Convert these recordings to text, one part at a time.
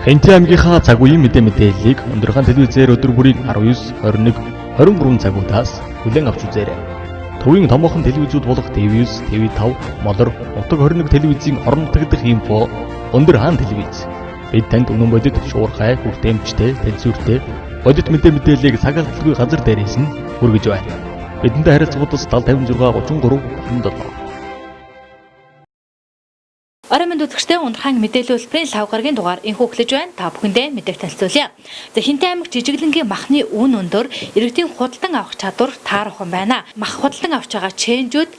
Хэнти аймгийнхаа цаг үеийн мэдээллийг өндрөхөн телевизээр өдөр бүрийн 19, 21, 23 цагуудаас хүлээн авч үзээрэй. Төвийн томоохон телевизүүд болох TV9, TV5, Молор, Утаг 21 телевизийн орон нутгадх инфо өндөр хаан телевиз. Бид танд үнэн бодит, шуурхай, хүртээмжтэй, тэнцвэртэй бодит мэдээллийг цаг алдалгүй газар дээрээс нь хүргэж байна. Бидэнтэй харилцагуудаас 756 33 7. Оройн үзэгчтэй ундрахаан мэдээлэл хэлбэрийн лав гарагийн дугаар энхүү эхлэж байна. Та бүхэндээ мэдээг танилцуулъя. За Хинтээ аймаг Жижиглэнгийн махны үн өндөр иргэдийн худалдан авах чадвар таархан байна. Мах худалдан авч байгаа чэнжүүд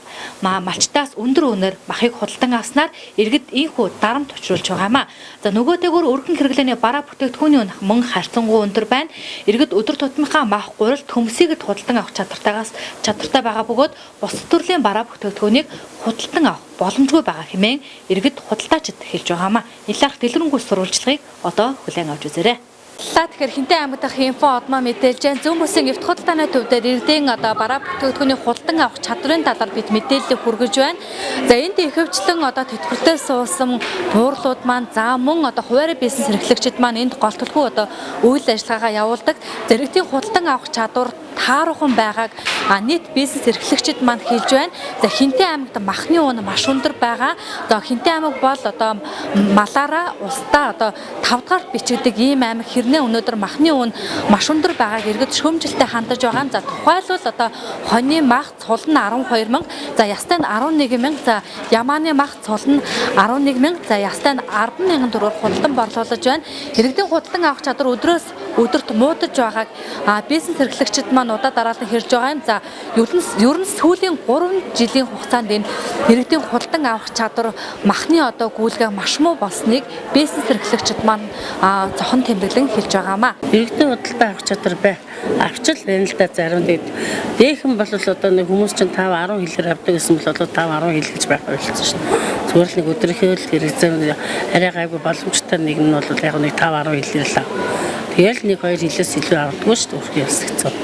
малчтаас өндөр үнээр махыг худалдан авснаар иргэд энхүү дарамт учруулж байгаамаа. За нөгөөтэйгөр өргөн хэрэглээний бараа бүтээгдэхүүний үн мөн харьцангуй өндөр байна. Иргэд өдөр тутмынхаа мах гурил төмсийг худалдан авах чадвартай байгаа бөгөөд бусад төрлийн бараа бүтээгдэхүүнийг худалдан авах боломжгүй байгаа хэмээн иргэд худалдаачид хэлж байгаамаа. Илэрх дэлгэрэнгүй сурвалжлагыг одоо хүлээн авч үзээрэй. Тэгэхээр Хинтээ аймаг дахь инфо одмоо мэдээлж зүүн бүсийн эвт худалдааны төв дээр иргэдийн бараа бүтээгдэхүүний худалдан авах чадрын талаар бид мэдээлэл хүргэж байна. За энд ихэвчлэн тэтгэвртээ суусан буурлууд маань за мөн хуваарь бизнес эрхлэгчид маань энд голтолгүй үйл ажиллагаагаа явуулдаг. Иргэдийн худалдан авах чадвар таархан байгааг нийт бизнес эрхлэгчид маань хэлж байна. За Хинтээ аймагт махны үн маш өндөр байгаа. Хинтээ аймаг бол малаараа улсдаа 5 дахь бичигдэх ийм аймаг хэрнээ өнөөдөр махны үн маш өндөр байгааг иргэд шүүмжлэлтэй хандаж байгаа. За тухайлбал хоньны мах цул нь 12 мянга, за ястай нь 11 мянга, за ямааны мах цул нь 11 мянга, за ястай нь 10 мянган төгрөгөөр худалдан борлуулж байна. Иргэдийн худалдан авах чадвар өдрөөс өдөрт муудаж байгааг бизнес эрхлэгчид маань удаа дараалан хэрж байгаа юм. За ер нь сүүлийн 3 жилийн хугацаанд энэ иргэдийн худалдан авах чадвар махны гүйлгээ маш муу болсныг бизнес эрхлэгчид маань зохон тэмдэглэн хэлж байгаамаа. Иргэдийн худалдан авах чадвар бай. Авчил байна л да зарим дээхэн бол нэг хүмүүс чинь 5-10 хэлээр авдаг гэсэн бол 5-10 хэл гэж байх байлцсан шин. Зүгээр л нэг өдрийнхөө л хэрэгцээ арай гайгүй боломжтой нэг нь бол яг нэг 5-10 хэлээр л. Тэгэл 1-2 хэлээс илүү авдаггүй шүү дээ өөрхөн хэсэгцэн.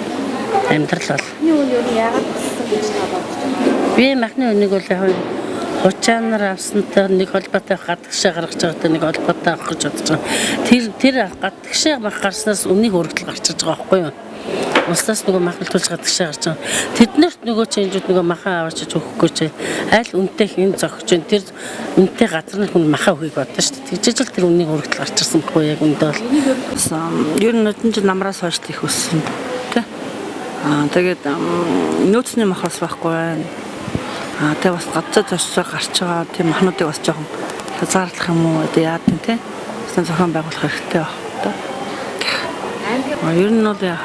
Амьдрал бол. Юу яагаад гэсэн гэж та бодож байна? Би махны үнийг бол яг Учаанаар авсантай нэг холбоотой гадагшаа гаргаж байгаатай нэг холбоотой авах гэж бодож байгаа. Тэр гадагшаа мах гарснаас өмнөх өргөдөл гарч иж байгаа байхгүй юу? Улсаас нөгөө махалтуулж гадагшаа гарч байгаа. Тэднэрт нөгөө чэнжүүд нөгөө махаа аваач өгөхгүй чи аль үнэтэй хэн зогч जैन тэр үнэтэй газар нь хүн махаа өгөхийг бодсон шүү дээ. Тэгжиж л тэр өмнөх өргөдөл гарч ирсэн байхгүй яг үндэ бол. Ер нь нүдэн чи намраас хойш их өссөн. Тэ? Тэгээд нөөцний махаас байхгүй байна. Тэгээ бас гадцаа зочсоо гарч байгаа тийм махнуудыг бас жоохон хязгаарлах юм уу яад тийм те. Бас зохион байгуулах хэрэгтэй байна. Ер нь бол яг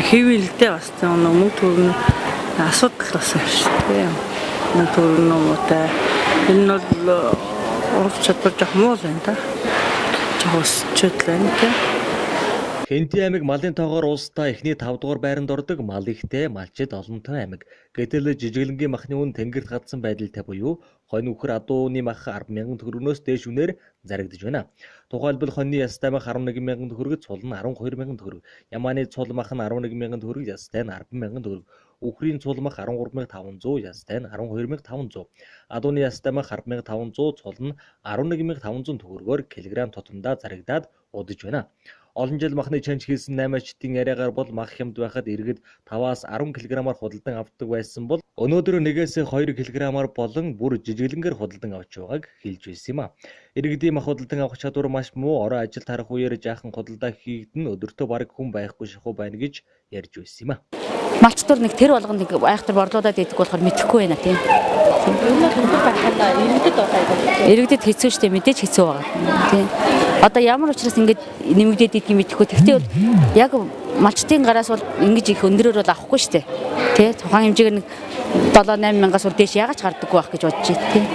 хэвэлдээ бас мөнгө төгрөг асуудал бас байна шүү дээ. Мөнгө төгрөг нөмөтэй энэ бол урд чадвар жоох муу л байна да. Жоох өсчөөд байна тийм. Хэнти аймаг малын тоогоор улсдаа эхний 5 дугаар байранд ордог мал ихтэй малчид олонтой аймаг. Гэтэл Жижиглэнгийн махны үн тэнгэрт гадсан байдалтай буюу хонь үхэр адууны мах 10 мянган төгрөгнөөс дээш үнээр зарагдж байна. Тухайлбал хоньны ястай мах 11 мянган төгрөг, цул нь 12 мянган төгрөг. Ямааны цул мах нь 11 мянган төгрөг, ястай нь 10 мянган төгрөг. Үхрийн цул мах 13500, ястай нь 12500. Адууны ястай мах 10500, цул нь 11500 төгрөгөөр килограмм тутамдаа зарагдаад удаж байна. Олон жил махны чанж хийсэн 8-ачдын яриагаар бол мах хямд байхад иргэд 5-аас 10 кг-аар худалдан авдаг байсан бол өнөөдөр 1-ээс 2 кг-аар болон бүр жижиглэнгээр худалдан авч байгааг хэлж байсан юм а. Иргэдийн мах худалдан авах чадвар маш муу, орой ажил тарах үеэр жаахан худалдаа хийгдэн өдөртөө бараг хүн байхгүй шахуу байна гэж ярьж байсан юм а. Малчтар нэг тэр болгонд нэг айхтар борлуулад идэх болохоор мэдэхгүй байна тийм. Иргэдэд хэцүү штэ мэдээж хэцүү байгаа тийм. Одоо ямар учраас ингэж нэмэгдээд идэх юм мэдэхгүй. Тэгтээ бол яг малчтын гараас бол ингэж их өндөрөөр бол авахгүй штэ. Тэ тухайн хэмжээгээр нэг 7-8 мянгаас бол дээш яагаад ч гардаггүй байх гэж бодож байна тийм.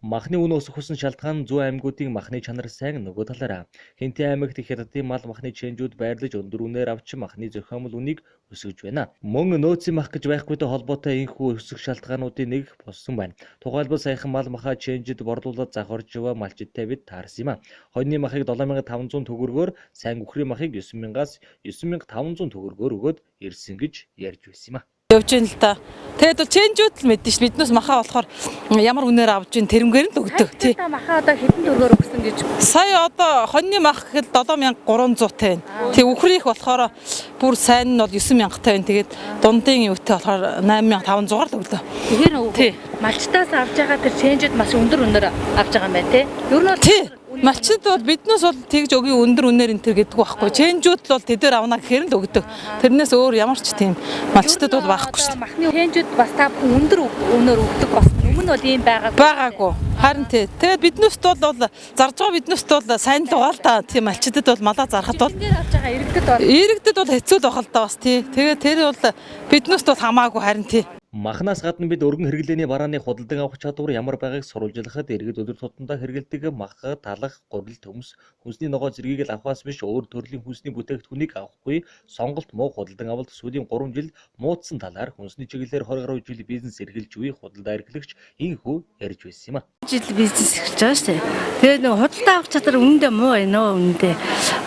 Махны үн өсөх хүсн шалтгаан зүүн аймагуудын махны чанар сайн нөгөө талаараа. Хэнти аймагт их хятадын мал махны чэнжүүд байрлаж өндөр үнээр авч махны зохиомл үнийг өсгөж байна. Мөн нөөцийн мах гэж байхгүйтэй холбоотой энэхүү өсөх шалтгаануудын нэг болсон байна. Тухайлбал саяхан мал махаа чэнжид борлуулаад завхарж байгаа малчидтай бид таарсан юм а. Хоньны махыг 7500 төгрөгөөр, сайн үхрийн махыг 9000-аас 9500 төгрөгөөр өгөөд ирсэн гэж ярьж байсан юм а. явж ийн л та. Тэгээд бол ченжүүд л мэдэн ш. Биднээс махаа болохоор ямар үнээр авж ийн тэрнгээр нь л өгдөг. Тий. Махаа одоо хэдэн төгрөгөөр өгсөн гэж. Сая одоо хоньны мах гэхэд 7300 байна. Тэг үхрийнх болохоор бүр сайн нь бол 9000 байна. Тэгээд дундын өвтэй болохоор 8500-аар л өглөө. Тэгэхээр малчтаас авж байгаа тэр ченжүүд маш өндөр үнээр авж байгаа юм байна тий. Ер нь бол тий. Малчид бол биднээс бол тэгж өгийн өндөр үнээр энэ төр гэдэг байхгүй. Ченжүүд л бол тэдээр авна гэхээр л өгдөг. Тэрнээс өөр ямар ч тийм малчдад бол байхгүй шүү дээ. Махны ченжүүд бас та бүхэн өндөр үнээр өгдөг бас. Өмнө бол ийм байгаагүй. Харин тий. Тэгээд биднээс бол зарж байгаа биднээс бол сайн л байгаа л да. Тийм малчдад бол малаа зархад бол авж байгаа иргэдэд бол хэцүү л байгаа л да бас тий. Тэгээд тэр бол биднээс бол хамаагүй харин тий. Махнаас гадна бид өргөн хэрэглээний барааны худалдан авах чадвар ямар байгааг сурвалжлахад иргэд өдөр тутамдаа хэрэглэдэг мах, талах, гурил, төмс, хүнсний ногоо зэргийг л авахаас биш өөр төрлийн хүнсний бүтээгдэхүүнийг авахгүй сонголт муу худалдан авалт сүүлийн 3 жил муудсан талаар хүнсний чиглэлээр 20 гаруй жил бизнес эрхэлж буй худалдаа эрхлэгч инхүү ярьж байсан юм а. Жил бизнес эхэлж байгаа шүү дээ. Тэгээд нэг худалдаа авах чадвар үнэндээ муу байна уу үнэндээ.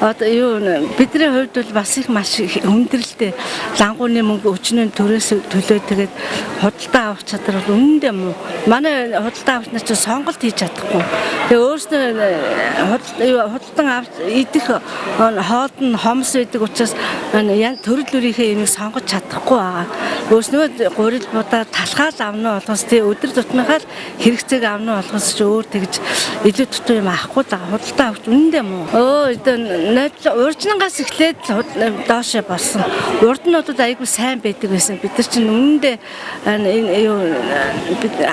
Одоо юу бидний хувьд бол бас их маш хүндрэлтэй лангууны мөнгө өчнөө төрөөс төлөө тэгээд худалдаа авах чадвар бол үнэндээ муу. Манай худалдаа авч нар чинь сонголт хийж чадахгүй. Тэгээ өөрснөө худалдан авч идэх хоол нь хомс байдаг учраас төрөл бүрийнхээ энийг сонгож чадахгүй байгаа. Өөрснөө гурил будаа талхаал авна болохоос тий өдөр тутмынхаа хэрэгцээг авна болохоос ч өөр тэгж илүү дутуу юм авахгүй даа. Худалдаа авч үнэндээ муу. Уржнангаас эхлээд доош болсон. Урднуудад айгүй сайн байдаг байсан. Бид нар чинь үнэндээ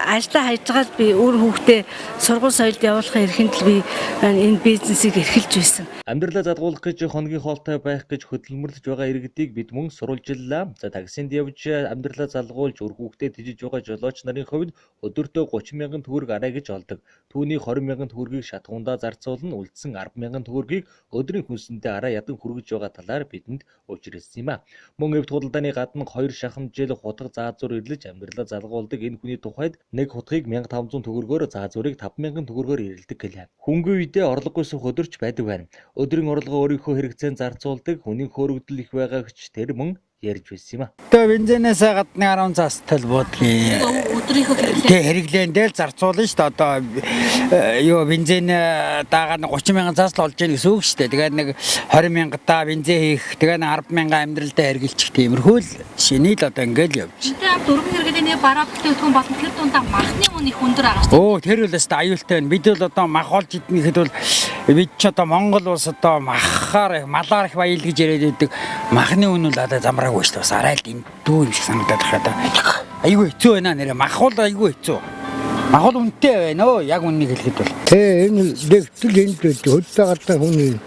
ажлаа хайж байгаа би өөр хүүхдээ сургууль соёлд явуулахын эрхэнд би энэ бизнесийг эрхэлж байсан. Амьдралаа задгуулах гэж хоногийн хоолтой байх гэж хөдөлмөрлөж байгаа иргэдийг бид мөн сурвалжиллаа. За таксинд явж амьдралаа залгуулж үр хүүхдээ тижиж байгаа жолооч нарын хувьд өдөртөө 30,000 төгрөг арай гэж олдог. Түүний 20,000 төгрөгийг шатгуундаа зарцуулна, үлдсэн 10,000 төгрөгийг өдрийн хүнсэндээ арай ядан хүргэж байгаа талаар бидэнд учирсан юм а. Мөн эвд худалдааны гадна 2 шахан жил хутга заазуур ирлэж амьдралаа залгуулдаг энэ хүний тухайд нэг хутгийг 1500 төгрөгөөр заазуурыг 5,000 төгрөгөөр ирэлдэг гэлээ. Хөнгөн үедээ орлогогүй суух өдөрч байдаг байна. Өдрийн орлогоо өөрийнхөө хэрэгцээнд зарцуулдаг, хүний хөөрөгдөл их байгаа гэж тэр мөн ярьж байсан юм а. Тэгээ бензинээс гадна 10 цастал буудлын өдрийнхөө хэрэглээндээ л зарцуулна шүү дээ. Одоо юу бензин дагаад 30,000 цастал олж яах гэсэн үг шүү дээ. Тэгээд нэг 20,000 та бензин хийх, тэгээд 10,000 амьдралдаа хэрэгжилчих тиймэрхүү л шиний л одоо ингээл явж. Тэ дөрвөн хэрэглээний бараа бүтээгдэхүүн болон тэр дундаа махны үн их өндөр байгаа шүү дээ. Оо тэр үл өстой аюултай байна. Бид бол одоо мах олж иднэхэд бол бид ч одоо Монгол улс одоо махаар малаар их баял гэж яриад байдаг. Махны үн бол одоо замраагүй шүү дээ. Бас арай л дүү юм шиг санагдаад байна. Айгүй хэцүү байна нэрэ. Мах бол айгүй хэцүү. Мах бол үнэтэй байна өө. Яг үннийг хэлэхэд бол. Энэ дэвтэл энд хөдөлгөөтэй хүн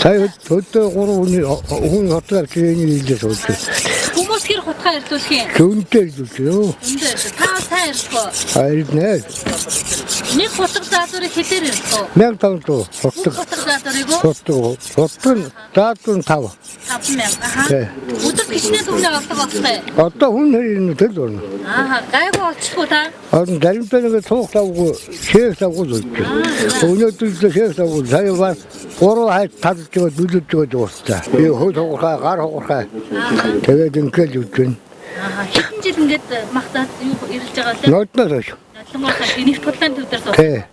сая хөдөлгөөр хүн хатгаар чиний хэлж суулдаг. Хүмүүс хэр хутгаа ирлүүлэх юм? Хүнтэй ирлүүлээ. Та сайн ирлэх үү? Хайрнаа. Нэг хутга заазуурыг хэлээр ирлэх үү? 1500 хутга. Хутга заазуурыг хутга заазуурын 5. 5,000. Өдөр хичнээн төгрөг авдаг болох юм. Одоо хүн хэрэг тэл болно. Гайгүй олчихгүй та. Заримдаа нэг цуг тавгүй, шээх тавгүй л үү. Өнөөдөр шээх тавгүй сая ба 3 хайт талж байгаа дүлж дуустай. Би хөл хугахаа, гар хугахаа. Тэгээд ингээл үтэн. Хэдэн жил ингээд махтаад юу ирэлж байгаа лээ? Нотноо шүү. Нотлонгоос гинэгт худлаан төвдөр суух. Тий.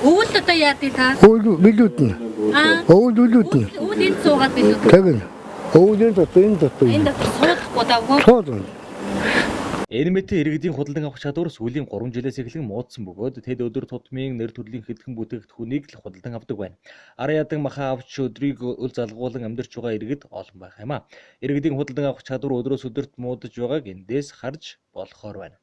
Өвөл одоо яадыг та? Өвөл билүүднэ. Өвөл билүүднэ. Өвөл энд суугаад билүүд. Тэгнь. Өвлийн дотор энэ дотор. Энд дотор суудахгүй даагүй. Суудна. Эрмэтийн иргэдийн худалдан авах чадвар сүүлийн 3 жилээс эхлэн муудсан бөгөөд тэд өдөр тутмын нэр төрлийн хэдхэн бүтээгдэхүүнийг л худалдан авдаг байна. Ара ядан махаа авч өдрийг үл залгуулan амьдарч байгаа иргэд олон байх юм а. Иргэдийн худалдан авах чадвар өдрөөс өдөрт муудаж байгааг эндээс харж болохоор байна.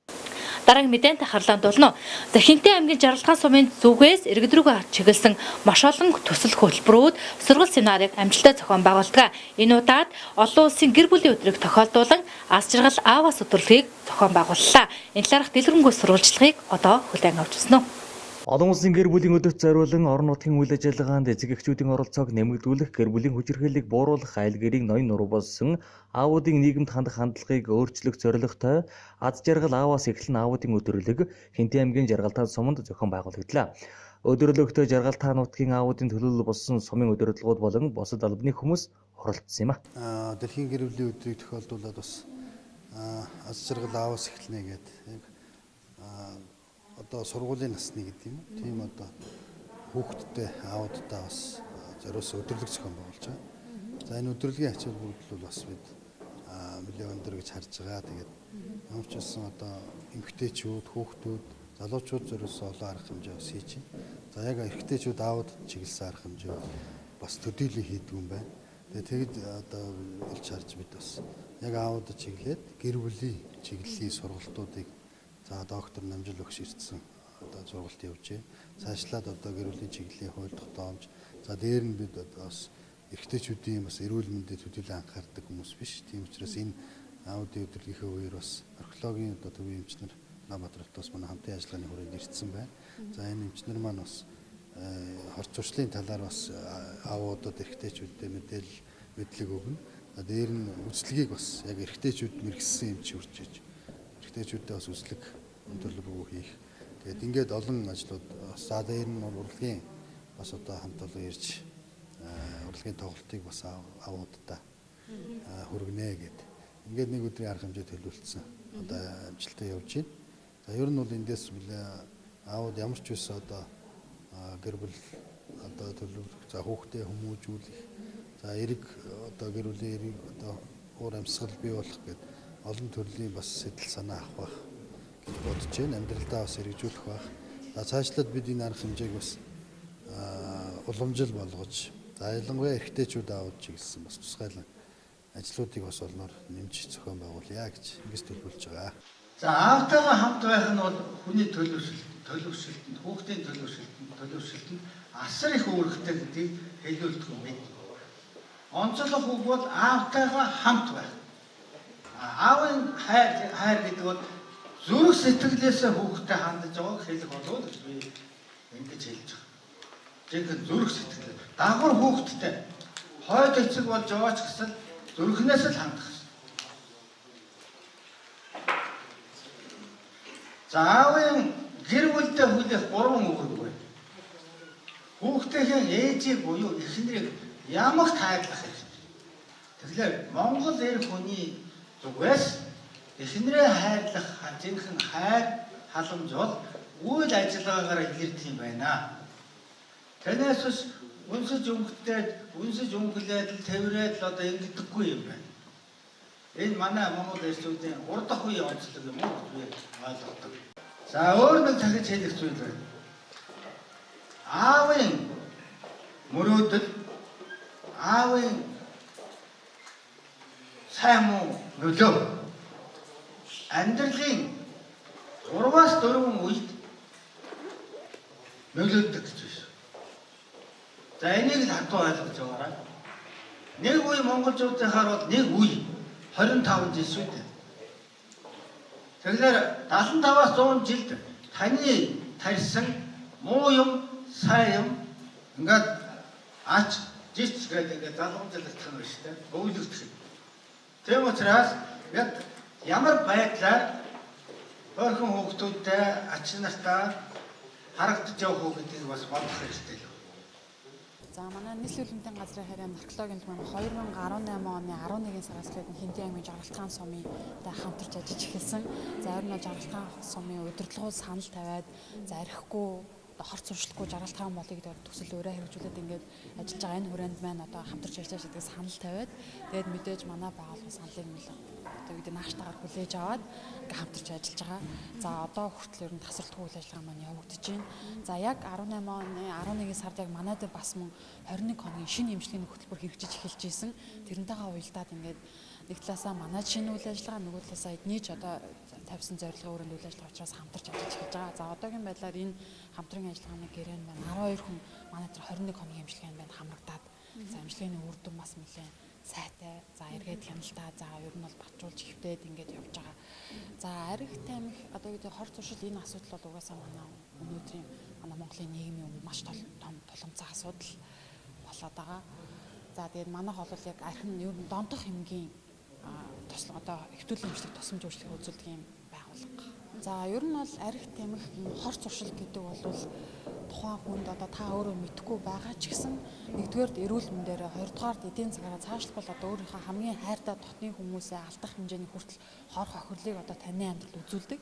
Дараагийн мэдээнд харлаанд болно. За Хинтээ аймгийн Жаргалхан сумын зүгээс иргэд рүүгээ чиглэсэн маш олон төсөл хөтөлбөрүүд сургууль семинарыг амжилттай зохион байгуулдаг. Энэ удаад олон улсын гэр бүлийн өдрийг тохиолдуулан ас жаргал аавас өдрөлгийг зохион байгууллаа. Энэ талаарх дэлгэрэнгүй сурвалжлагыг одоо хүлээн авч байна. Олон улсын гэр бүлийн өдөрт зориулан орон нутгийн үйл ажиллагаанд эцэг эхчүүдийн оролцоог нэмэгдүүлэх, гэр бүлийн хүчирхээлийг бууруулах, айл гэрийн ноён нуруу болсон аавуудын нийгэмд хандах хандлагыг өөрчлөх зорилготой аз жаргал ааваас эхлэн аавуудын өдрөлөг Хинтээ аймгийн Жаргалтаан суманд зохион байгуулагдлаа. Өдрөлөгтөө Жаргалтаан нутгийн аавуудын төлөөлөл болсон сумын удирдлагууд болон бусад албаны хүмүүс оролцсон юм а. Дэлхийн гэр бүлийн өдрийг тохиолдуулаад бас аз жаргал ааваас эхэлнэ гэдэг яг одоо сургуулийн насны гэдэг юм. Тийм одоо хүүхдтэй аавуудтай бас зориулсан өдөрлөг зохион байгуулж байгаа. За энэ өдөрлөгийн ачаал бүгд бол бас бид нөлөө өндөр гэж харж байгаа. Тэгээд ямар ч байсан одоо эмэгтэйчүүд, хүүхдүүд, залуучууд зориулсан олон арга хэмжээ бас хийж байна. За яг эрэгтэйчүүд аауд чиглэсэн арга хэмжээ бас төдийлөн хийдэг юм байна. Тэгээд одоо олж харж бид бас яг аауд чиглээд гэр бүлийн чиглэлийн сургалтуудыг за доктор намжил өгч ирсэн одоо сургалт явуулж байна. Цаашлаад одоо гэр бүлийн чиглэлийн хууль тогтоомж за дээр нь бид бас эрэгтэйчүүдийн бас эрүүл мэндэд төдийлөн анхаардаг хүмүүс биш. Тийм учраас энэ аудио өдөрлөгийнхөө үеэр бас археологийн одоо төвийн эмчнэр Улаанбаатарт бас манай хамтын ажиллагааны хүрээнд ирсэн байна. За энэ эмчнэр маань бас хорц зуршлын талаар бас аудиод эрэгтэйчүүдэд мэдлэг өгнө. За дээр нь үзлэгийг бас яг эрэгтэйчүүд мэргэссэн эмч хүрч иж эрэгтэйчүүдэд бас үзлэг өндөрлөг хийх. Тэгээд ингээд олон ажлууд за дээр нь урлагийн бас одоо хамт олон ирж урлагийн тоглолтыг бас аудиудаа хүргэнэ гэдэг. Ингээд нэг өдрийн арга хэмжээ төлөвлөсөн. Одоо амжилттай явж байна. За ер нь бол эндээс аауд ямар ч үс одоо гэр бүл одоо төлөвлөх за хүүхдээ хүмүүжүүлэх за эрэг одоо гэр бүлийн эрэг одоо уур амьсгал бий болох гэдэг олон төрлийн бас сэтэл санаа авах байх гэж бодож байна. Амьдралдаа бас хэрэгжүүлэх байх. За цаашлаад бид энэ арга хэмжээг бас уламжил болгож за ялангуяа эрэгтэйчүүд аауд чиглэсэн бас тусгайлан ажлуудыг бас олноор нэмж зохион байгуулъя гэж ингэж төлөвлөж байгаа. За аавтайгаа хамт байх нь бол хүний төлөвшөлтөнд, хүүхдийн төлөвшөлтөнд асар их үүрэгтэй гэдгийг хэлүүлдэг юм байна. Онцлог үг бол аавтайгаа хамт байх. Аавын хайр гэдэг бол зүрх сэтгэлээсээ хүүхдэд хандаж байгааг хэлэх болов гэж би ингэж хэлж байгаа. Жинхэнэ зүрх сэтгэл. Дагвар хүүхдтэй хойд эцэг болж байгаа ч гэсэн зүрхнээс л хандах. За аавын гэр бүлдээ хүлээх 3 үг байна. Хүүхдийн ээжийг буюу эхнэрийг ямагт хайрлах хэрэгтэй. Тэгэхээр Монгол эр хүний зүгээс эхнэрээ хайрлах жинхэнэ хайр халамж бол үйл ажиллагаагаар илэрдэг юм байна. Танаас бас үнсэж өнгөлээд л тэврээд л одоо ингэдэггүй юм байна. Энэ манай Монгол эрчүүдийн урд дах үеийн онцлог юм уу гэж би ойлгодог. За өөр нэг дахиж хэлэх зүйл байна. Аавын мөрөөдөл, аавын сайн муу нөлөө амьдралын 3-аас 4 үед нөлөөлдөг гэж байна. За энийг л хатуу ойлгож байгаарай. Нэг үе монголчуудынхаар бол нэг үе 25 жил шүү дээ. Тэгэхээр 75-аас 100 жилд таны тарьсан муу юм, сайн юм ингээд ач жич гэдэг ингээд залгамжлагдах юм байна шүү дээ. Өвлөгдөх юм. Тийм учраас ямар байдлаар хөрхөн хүүхдүүдтэй ач нартай харагдаж явах уу гэдгийг бас бодох хэрэгтэй. За манай нийслэл үндэстэн газрын харийн археологийн маань 2018 оны 11 сараас эхлээд Хинтээ аймгийн Жаргалтхан сумтай хамтарч ажиллаж эхэлсэн. За ер нь Жаргалтхан сумын удирдлагууд санал тавиад за архихгүй хорц зуршлахгүй Жаргалтхан болыг төсөл өөрөө хэрэгжүүлээд ингээд ажиллаж байгаа энэ хүрээнд маань одоо хамтарч ажиллаж байгаа санал тавиад тэгээд мэдээж манай байгууллага саналыг одоо бид нааштайгаар хүлээж аваад ингээд хамтарч ажиллаж байгаа. За одоо хүртэл ер нь тасралтгүй үйл ажиллагаа маань явагдаж байна. За яг 18 оны 11 сард яг манайд бас мөн 21 хоногийн шинэ эмчилгээний хөтөлбөр хэрэгжиж эхэлж исэн. Тэрнтэйгээ уялдаад ингээд нэг талаасаа манайд шинэ үйл ажиллагаа нөгөө талаасаа эднийч одоо тавьсан зорилгын өрөөнд үйл ажиллагаа учраас хамтарч ажиллаж эхэлж байгаа. За одоогийн байдлаар энэ хамтран ажиллагааны гэрээнд байна 12 хүн манай дээр 21 хоногийн эмчилгээнд байна хамрагдаад. За эмчилгээний үр дүн бас нэлээд сайтай. За эргээд хяналтаа за ер нь бол батжуулж хөвтөөд ингээд явж байгаа. За арх тамхи одоо гэдэг хор туршил энэ асуудал бол угаасаа манай өнөөдрийн манай Монголын нийгмийн маш том тулгымцаа асуудал болоод байгаа. За тэгээд манайх бол яг арх нь ер нь дондох хэмгийн тослог одоо хэвтүүлэн эмчлэг тусламж үйлчлэг үзүүлдэг юм байгууллага. За ер нь бол арх тамхи хор туршил гэдэг бол тухайн хүнд одоо та өөрөө мэдхгүй байгаа ч гэсэн нэгдүгээрт эрүүл мэндээр, хоёрдугаарт эдийн засгаараа цаашлбал одоо өөрийнхөө хамгийн хайртай дотны хүмүүсээ алдах хэмжээний хүртэл хор хохирлыг одоо таны амьдрал үзүүлдэг.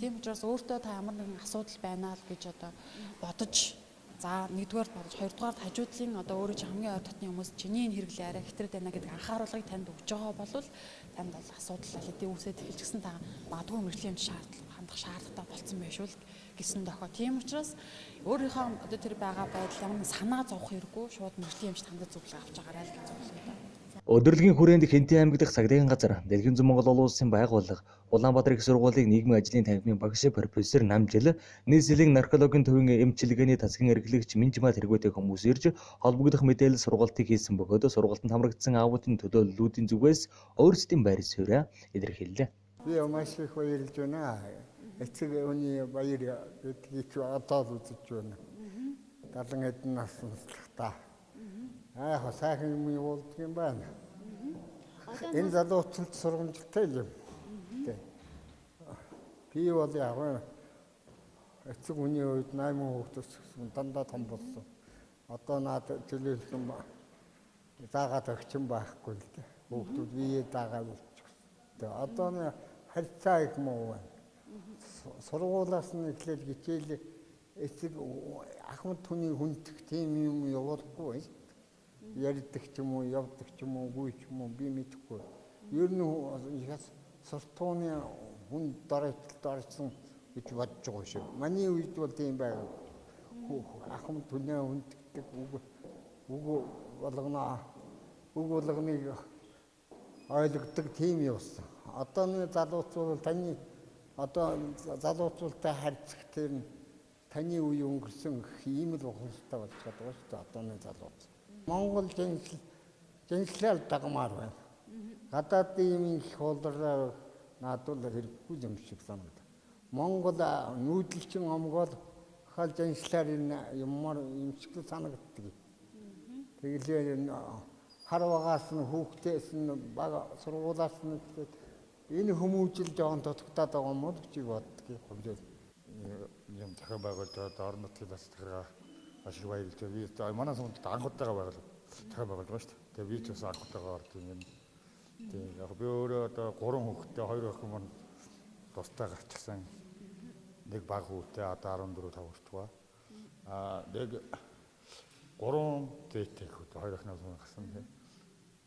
Тийм учраас өөртөө та ямар нэгэн асуудал байна л гэж одоо бодож за нэгдүгээр бодож хоёрдугаарт хажуудлын одоо өөрөө чи хамгийн ойр дотны хүмүүс чиний энэ хэрэглээ арай хэтрээд байна гэдэг анхааруулгыг танд өгж байгаа бол танд бол асуудал аль үүсээд эхэлж гисэн та магадгүй мэрэгжлийн хандах шаардлагатай болсон байх шүү гэсэн дохоо. Тийм учраас өөрийнхөө одоо тэр байгаа байдал ямар санаа зовох хэрэггүй шууд мэрэгжлийн хэмжээнд хандаж зөвлөгөө авч байгаарай л гэж зөвлөе. Өдөрлөгийн хүрээнд Хэнтийн аймаг дахь Сагдгийн газар, Дэлхийн зүүн Монгол улсын байгууллага, Улаанбаатар их сургуулийн нийгмийн ажлын танхимын багш профессор Намжил, нийслэлийн наркологийн төвийн эмчилгээний тасгийн эрхлэгч Минжмал хэрэггүйтэй хүмүүс ирж холбогдох мэдээлэл сургалтыг хийсэн бөгөөд сургалтанд хамрагдсан аавуудын төлөөллүүдийн зүгээс өөрсдийн байр суурьаа илэрхийллээ. Би маш их баярлж байна. Эцэг өвний баяр гэдгийг одоо үзэж байна. 70 хэдэн наснаас сайхан юм явуулдаг юм байна. Энэ залуучууд сургамжтай юм. Би бол яг эцэг үний үед 8 хүүхдээс дандаа том болсон. Одоо наад төлөөлсөн заагаад өгчин байхгүй л дээ. Хүүхдүүд бие даагаад болчихсон. Одоо н харьцаа их муу байна. Сургуулаас нь эхлээд хичээл эцэг ахмад хүний хүндэх тийм юм явуулахгүй. Ярьдаг ч юм уу, явдаг ч юм уу, гүй ч юм уу би мэдэхгүй. Ер нь ихээс сортууны хүн дараачсан гэж бодож байгаа шүү. Манай үед бол тийм байгаад ахмад түнээ хүнддэг үг болгоныг ойлгодог тийм явсан. Одооны залуучууд таны одоо залуучуудтай харьцах тэр таны үе өнгөрсөн ийм л ухамсартай болж байгаа шүү дээ одооны залууч. Монгол жинслэл дагмаар байна. Гадаадын их хуулбараар наадвал хэрэггүй юм шиг санагдав. Монгол нүүдэлчин омгол хал жинслэр юмар юм шиг санагддаг. Тэгэлээ харвагаас нь хүүхдээс нь бага сургуулаас нь энэ хүмүүжил жоон тотогдоод байгаа юм уу гэж боддог. Хөвлөө юм захаа байгуулж орон нутгийн заслагаараа маш их баярлж байна. Би манай сумд анхудлаагаа байгуулав. Захаа байгуулж байгаа шүү дээ. Тэгээ би ч бас анхудлаагаа орж юм. Тэгээ яг би өөрөө одоо 3 хүүхэдтэй 2 охин маань тустай гарчихсан. Нэг баг хүүтэй одоо 14 5 хүртвэ. Нэг 3 дээтэй хүүтэй 2 охиноос гарсан.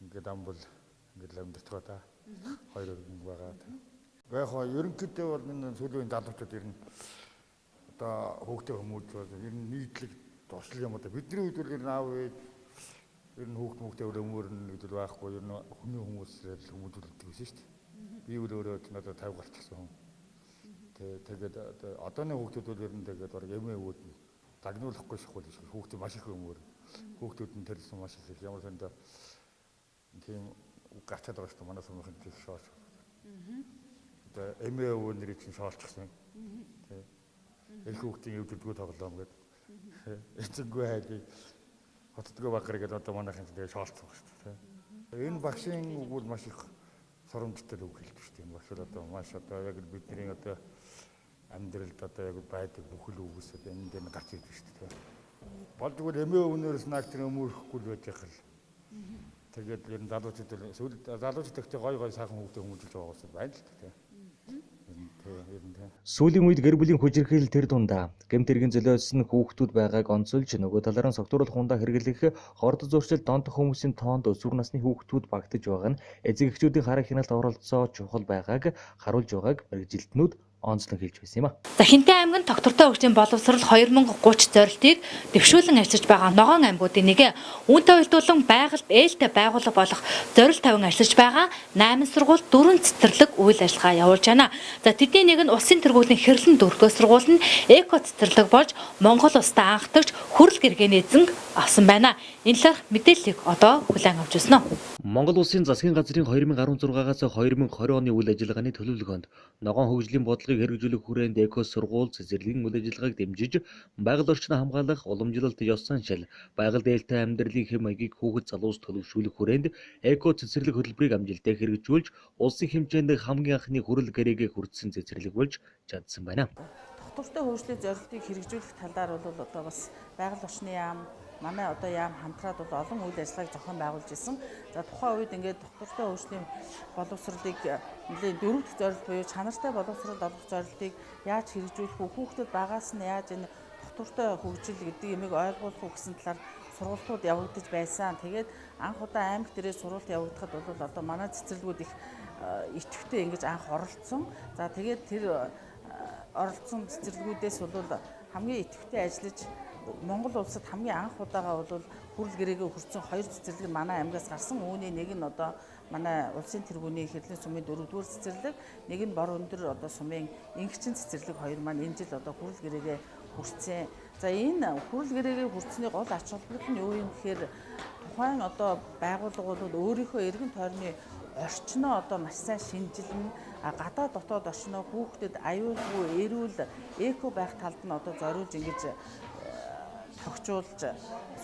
Ингээд амбал ингээд амьддаг та. 2 охин байгаа. Яг ерөнхийдөө бол энэ сүүлийн залуучууд ер нь одоо хүүхдээ хүмүүж бол ер нь нийтлэг туршлага юм одоо бидний үед бол ер нь аав ээж ер нь хүүхдээ өмөрнө гэдэг байхгүй ер нь хүний хүмүүсээр хүмүүжүүлдэг байсан шүү дээ. Би өөрөө одоо 50 гарчихсан хүн. Тэгээд одооны хүүхдүүд бол ер нь тэгээд баг эмээ өвөд дагнуулахгүй шахвал шүү. Хүүхдээ маш их өмөр. Хүүхдүүд нь тэрсэн маш их ямар сондоо тийм гацаад байгаа шүү манай сумын тийм шоош. Одоо эмээ өвөө нэрийг чинь шоолчихсан. Эх хүүхдийн өвдөлтгөө тоглоом гэдэг. Эцэггүй хайдыг хотдгоо багрыг одоо манайхан тэгээ шоолцсон шүү дээ. Энэ багшийн үг бол маш их соромжтой үг хэлдэг шүү дээ. Энэ багш одоо маш одоо яг бидний одоо амьдралд одоо яг байдаг бүхэл үгсүүд энэ дээр гарч ирдэг шүү дээ. Болдгоо эмээ өвнөөс наг тэр өмөрөхгүй л байж байгаа л. Тэгээд ер нь залуучууд гой сайхан хүүхдээ хүмүүжүүлж байгаа юм байна л дээ. Сүүлийн үед гэр бүлийн хүчирхийлэл тэр дундаа гэмт хэргийн золиосон хүүхдүүд байгааг онцолж нөгөө талаараа согтууруулах хундаа хэрэглэх хорд зуршил донтох хүмүүсийн тоонд өсвөр насны хүүхдүүд багтаж байгаа нь эцэг эхчүүдийн харах хяналт оролцоо чухал байгааг харуулж байгааг мэргэжилтнүүд онцлон хэлж байсан юм а. За Хэнтийн аймгийн доктортой өвчтөний боловсрол 2030 зорилтыг дэвшүүлэн ажиллаж байгаа Ногоон аймагуудын нэг үүнтэй уялдуулан байгальд ээлтэй байгууллага болох зорилт тавин ажиллаж байгаа 8 сургууль 4 цэцэрлэг үйл ажиллагаа явуулж байна. За тэдний нэг нь улсын тэргуулийн хэрлэн дөрвөө сургууль нь эко цэцэрлэг болж Монгол улстай анхдагч хүрэл гэргээний эзэн авсан байна. Энэ талаарх мэдээллийг одоо хүлээн авч байна. Монгол улсын засгийн газрын 2016-аас 2020 оны үйл ажиллагааны төлөвлөгөөнд ногоон хөгжлийн бодлогыг хэрэгжүүлэх хүрээнд эко сургууль цэцэрлэгийн үйл ажиллагааг дэмжиж байгаль орчныг хамгаалах уламжлалт ёс заншил байгаль дээлтэй амьдралын хэм маягийг хүүхэд залуус төлөвшүүлэх хүрээнд эко цэцэрлэг хөтөлбөрийг амжилттай хэрэгжүүлж улсын хэмжээнд хамгийн анхны хүрэл гэрээгээ хүртсэн цэцэрлэг болж чадсан байна. Тогтвортой хөгжлийн зорилтыг хэрэгжүүлэх талаар бол одоо бас байгаль орчны яам, манай одоо яам хамтраад бол олон үйл ажиллагааг зохион байгуулж исэн. За тухайн үед ингээд тогтвортой хөгжлийн боловсролыг нэлээд дөрөвт зорилт буюу чанартай боловсрол олох зорилтыг яаж хэрэгжүүлэх вэ? Хүүхдэд багаас нь яаж энэ тогтвортой хөгжил гэдэг юмыг ойлгуулах уу гэсэн талаар сургалтууд явагдаж байсан. Тэгээд анх удаа аймаг дээрээ сургалт явагдахад бол одоо манай цэцэрлэгүүд их идэвхтэй ингэж анх оролцсон. За тэгээд тэр оролцсон цэцэрлэгүүдээс бол хамгийн идэвхтэй ажиллаж Монгол улсад хамгийн анх удаага бол хүрэл гэрээгээ хүртсэн 2 цэцэрлэг манай аймгаас гарсан. Үүний нэг нь одоо манай улсын тэргүүний хэрлэн сумын 4-р цэцэрлэг, нэг нь бор өндөр одоо сумын ингичэн цэцэрлэг хоёр маань энэ жил одоо хүрэл гэрээгээ хүртсэн. За энэ хүрэл гэрээгээ хүртсэний гол ач холбогдол нь юу юм гэхээр тухайн одоо байгууллага бол өөрийнхөө эргэн тойрны орчноо одоо маш сайн шинжилнэ, гадаа дотоод орчноо хүүхдэд аюулгүй, эрүүл, эко байх талд нь одоо зориулж ингэж тогтжуулж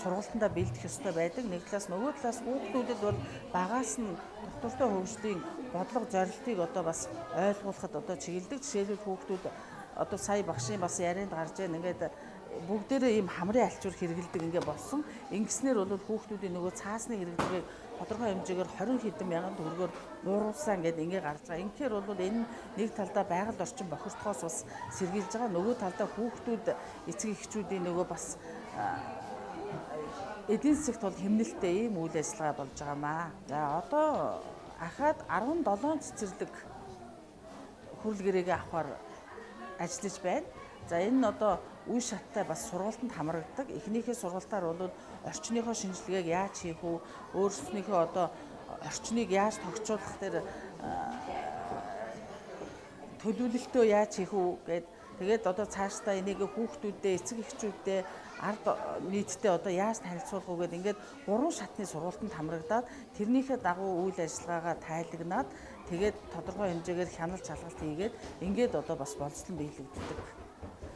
сургалтандаа бэлдэх ёстой байдаг. Нэг талаас нөгөө талаас хүүхдүүдэд бол багаас нь тогтвортой хөгжлийн бодлого зорилтыг одоо бас ойлгуулахад одоо чиглэдэг. Жишээлбэл хүүхдүүд одоо сая багшийн бас ярианд гарч ийн ингээд бүгдээрээ ийм хамрын альчуур хэрэгэлдэг ингээд болсон. Ингэснээр бол хүүхдүүдийн нөгөө цаасны хэрэглэгийг тодорхой хэмжээгээр 20 хэдэн мянган төгрөгөөр нууруулсан гэдэг ингээд гарч байгаа. Инхээр бол энэ нэг талдаа байгаль орчин бохирдохоос бас сэргийлж байгаа. Нөгөө талдаа хүүхдүүд эцэг эхчүүдийн нөгөө бас эдийн засагт бол хэмнэлттэй ийм үйл ажиллагаа болж байгаамаа. За одоо ахаад 17 цэцэрлэг хүрэл гэрээгээ авахар ажиллаж байна. За энэ нь одоо үе шаттай бас сургалтанд хамрагддаг. Эхнийхээ сургалтаар бол орчныхоо шинжилгээг яаж хийх вэ? Өөрсдийнхөө одоо орчныг яаж тогтчуулах дээр төлөвлөлтөө яаж хийх вэ гэд тэгээд одоо цаашдаа энийг хүүхдүүдээ, эцэг эхчүүдээ ард нийтдээ одоо яаж танилцуулах вэ гэд ингээд 3 шатны сургалтанд хамрагдаад тэрнийхээ дагуу үйл ажиллагаагаа тайлагнаад тэгээд тодорхой хэмжээгээр хяналт шалгалт хийгээд ингээд одоо бас болцлон биелэгддэг.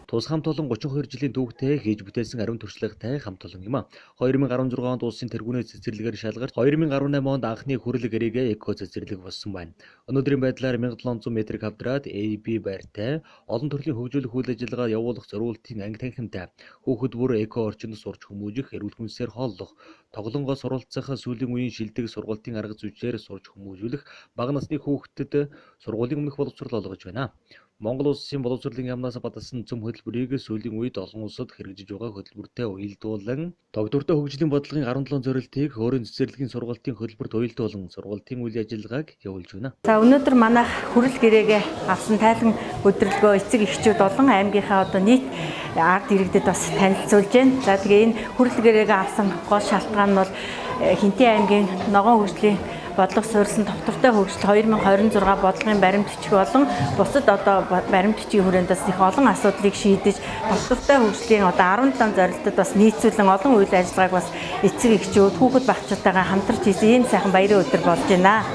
Тус хамт олон 32 жилийн түүхтэй хийж бүтээсэн ариун туршлагатай хамт олон юм а. 2016 онд улсын тэргүүний цэцэрлэгээр шалгарч 2018 онд анхны хүрэл гэрээгээ эко цэцэрлэг болсон байна. Өнөөдрийн байдлаар 1700 м квадрат AB байртай олон төрлийн хөгжүүлэх үйл ажиллагаа явуулах зориултын анги танхимтай хүүхэд бүр эко орчинд сурч хүмүүжих, эрүүл хүнсээр хооллох, тоглонгоо суралцах, сүүлийн үеийн шилдэг сургалтын арга зүйчээр сурч хүмүүжүүлэх бага насны хүүхдэд сургуулийн өмнөх боловсрол олгож байна. Монгол улсын боловсролын яамнаас баталсан цөм хөтөлбөрийг сүүлийн үед олон улсад хэрэгжиж байгаа хөтөлбөртэй уялдуулан тогтвортой хөгжлийн бодлогын 17 зорилтыг өөрийн цэцэрлэгийн сургалтын хөтөлбөрт уялдуулан сургалтын үйл ажиллагааг явуулж байна. За өнөөдөр манайх хүрэл гэрээгээ авсан тайлан өдрөлгөө эцэг эхчүүд олон аймгийнхаа одоо нийт ард иргэдэд бас танилцуулж байна. За тэгээ энэ хүрэл гэрээгээ авсан гол шалтгаан нь бол Хинтээ аймгийн ногоон хөгжлийн бодлого суурилсан тогтвортой хөгжил 2026 бодлогын баримт бичиг болон бусад одоо баримт бичгийн хүрээндээс их олон асуудлыг шийдэж тогтвортой хөгжлийн одоо 17 зорилтод бас нийцүүлэн олон үйл ажиллагааг бас эцэг эхчүүд хүүхэд багчуудтайгаа хамтарч хийсэн ийм сайхан баярын өдөр болж байна.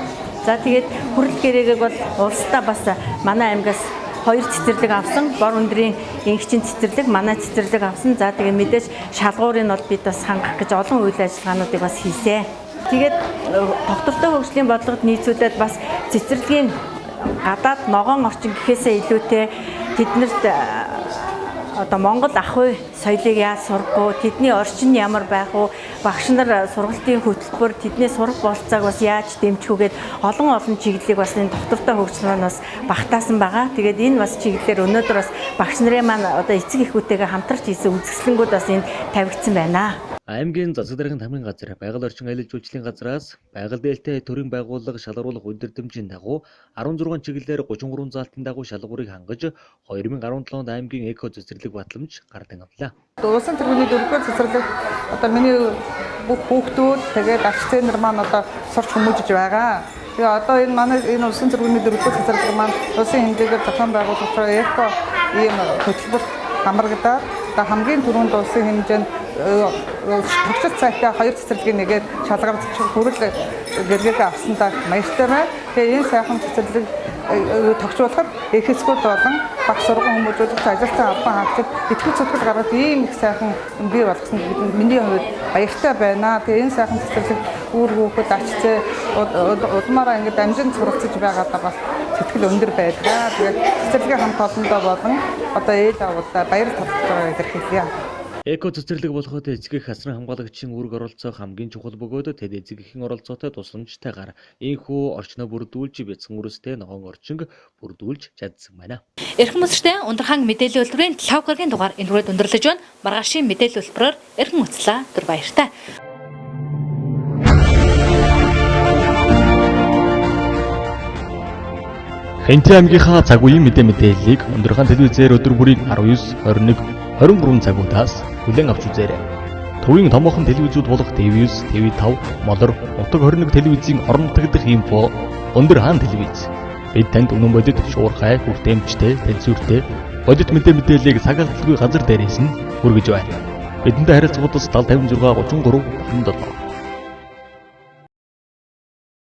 За тэгээд хүрэл гэрээгээ бол улсдаа бас манай аймгаас 2 цэцэрлэг авсан, бор өндрийн ингичэн цэцэрлэг, манай цэцэрлэг авсан. За тэгээд мэдээж шалгуурыг бол бид бас хангах гэж олон үйл ажиллагаануудыг бас хийсэн. Тэгээд тогтвортой хөгжлийн бодлогод нийцүүлээд бас цэцэрлэгийн гадаад ногоон орчин гэхээсээ илүүтэй тэднэрт одоо Монгол ах уй соёлыг яаж сурах вэ? Тэдний орчин ямар байх вэ? Багш нар сургалтын хөтөлбөр тэдний сурах болцоог бас яаж дэмжих вэ гэд олон чиглэлийг бас энэ тогтвортой хөгжил маань бас багтаасан байгаа. Тэгээд энэ бас чиглэлээр өнөөдөр бас багш нарын маань одоо эцэг эхүүдтэйгээ хамтарч хийсэн үзэсгэлэнгүүд бас энд тавигдсан байна. Аймгийн засаг даргын тамирын газар, байгаль орчин аялал жуулчлалын газраас байгаль дээлтэй төрийн байгууллага шалгаруулах удирдамжийн дагуу 16 чиглэлээр 33 заалтын дагуу шалгуурыг хангаж 2017 онд аймгийн эко цэцэрлэг батламж гардан авлаа. Улсын тэргүүний 4-р цэцэрлэг одоо миний бүх хүүхдүүд тэгээд ач зээнэр маань одоо сурч хүмүүжиж байгаа. Тэгээ одоо энэ манай энэ улсын тэргүүний 4-р цэцэрлэг маань улсын хэмжээгээр зохион байгуулалтаар эко ийм хөтөлбөрт хамрагдаад одоо хамгийн түрүүнд улсын хэмжээнд тогтцол цайтай хоёр цэцэрлэгийг нэгээд шалгар хүрэл гэргээгээ авсандаа баяртай байна. Тэгээ энэ сайхан цэцэрлэг тогтцоолоход их хэсгүүд болон баг сургууль хүмүүжүүлэгч ажилтан авсан хаагчид итгэж зүтгэл гаргаж ийм их сайхан бий болгосон миний хувьд баяртай байна. Тэгээ энэ сайхан цэцэрлэг үр хүүхэд ачцээ удмаараа ингээд амжин суралцж байгаадаа бас сэтгэл өндөр байдаг. Тэгээд цэцэрлэгийн хамт олондоо болон одоо ээж аваадаа баяр талархлаа илэрхийлье. Эко цэцэрлэг болоход эцэг эх асран хамгаалагчийн үүрэг оролцоо хамгийн чухал бөгөөд тэд эцэг эхийн оролцоотой тусламжтайгаар энэхүү орчноо бүрдүүлж бяцхан үрстэй ногоон орчинг бүрдүүлж чадсан байна. Эрхэм үстэй ундрахаан мэдээллийн үйлдвэрийн 5 гарагийн дугаар энэ хүрээд өндөрлөж байна. Маргаашийн мэдээлэл үйлдвэрээр эрхэм үслээ түр баяртай. Хэнти аймгийнхаа цаг үеийн мэдээллийг ундрахаан телевизээр өдөр бүрийн 19, 21, 23 цагуудаас хүлээн авч үзээрэй. Төвийн томоохон телевизүүд болох TV9, TV5, Молор, Нутаг 21 телевизийн орон нутагдах инфо өндөр хаан телевиз. Бид танд үнэн бодит шуурхай, хүртээмжтэй, тэнцвэртэй бодит мэдээллийг цагаалтгүй газар дээрээс нь хүргэж байна. Бидэнтэй харилцагуудаас 7056 33 37